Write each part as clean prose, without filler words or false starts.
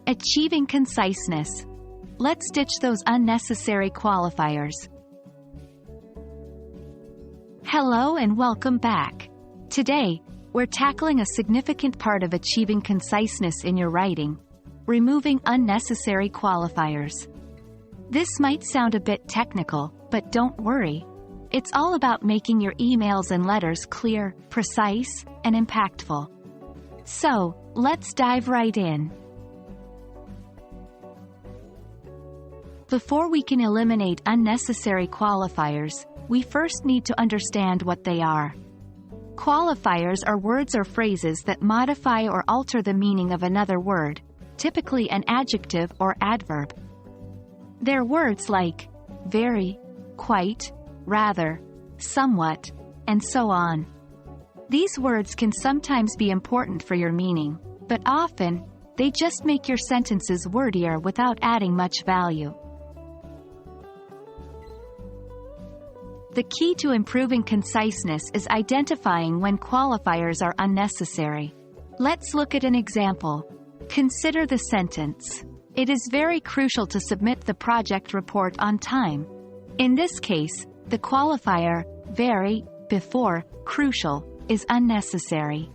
Achieving conciseness. Let's ditch those unnecessary qualifiers. Hello and welcome back. Today, we're tackling a significant part of achieving conciseness in your writing: removing unnecessary qualifiers. This might sound a bit technical, but don't worry. It's all about making your emails and letters clear, precise, and impactful. So, let's dive right in. Before we can eliminate unnecessary qualifiers, we first need to understand what they are. Qualifiers are words or phrases that modify or alter the meaning of another word, typically an adjective or adverb. They're words like very, quite, rather, somewhat, and so on. These words can sometimes be important for your meaning, but often, they just make your sentences wordier without adding much value. The key to improving conciseness is identifying when qualifiers are unnecessary. Let's look at an example. Consider the sentence, "It is very crucial to submit the project report on time." In this case, the qualifier, very, before, crucial, is unnecessary.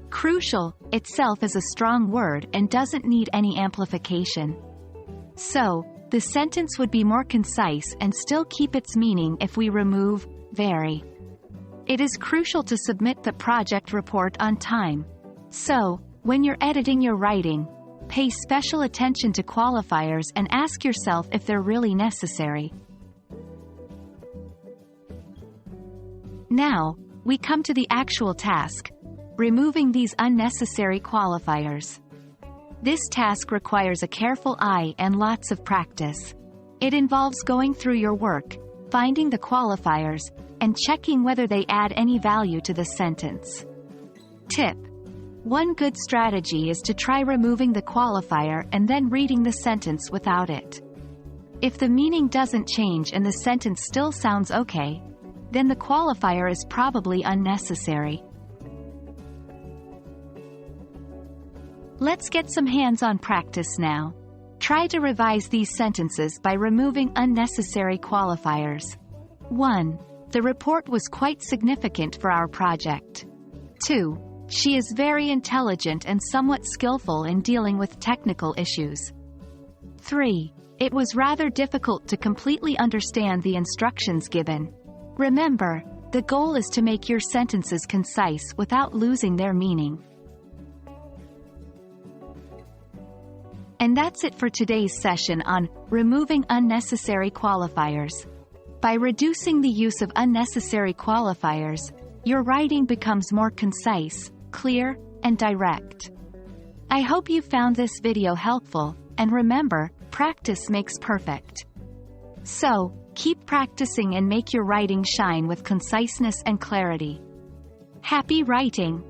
Crucial, itself is a strong word and doesn't need any amplification. So, the sentence would be more concise and still keep its meaning if we remove very. It is crucial to submit the project report on time. So, when you're editing your writing, pay special attention to qualifiers and ask yourself if they're really necessary. Now, we come to the actual task: removing these unnecessary qualifiers. This task requires a careful eye and lots of practice. It involves going through your work, finding the qualifiers, and checking whether they add any value to the sentence. Tip: one good strategy is to try removing the qualifier and then reading the sentence without it. If the meaning doesn't change and the sentence still sounds okay, then the qualifier is probably unnecessary. Let's get some hands-on practice now. Try to revise these sentences by removing unnecessary qualifiers. 1. The report was quite significant for our project. 2. She is very intelligent and somewhat skillful in dealing with technical issues. 3. It was rather difficult to completely understand the instructions given. Remember, the goal is to make your sentences concise without losing their meaning. And that's it for today's session on removing unnecessary qualifiers. By reducing the use of unnecessary qualifiers, your writing becomes more concise, clear, and direct. I hope you found this video helpful, and remember, practice makes perfect. So, keep practicing and make your writing shine with conciseness and clarity. Happy writing!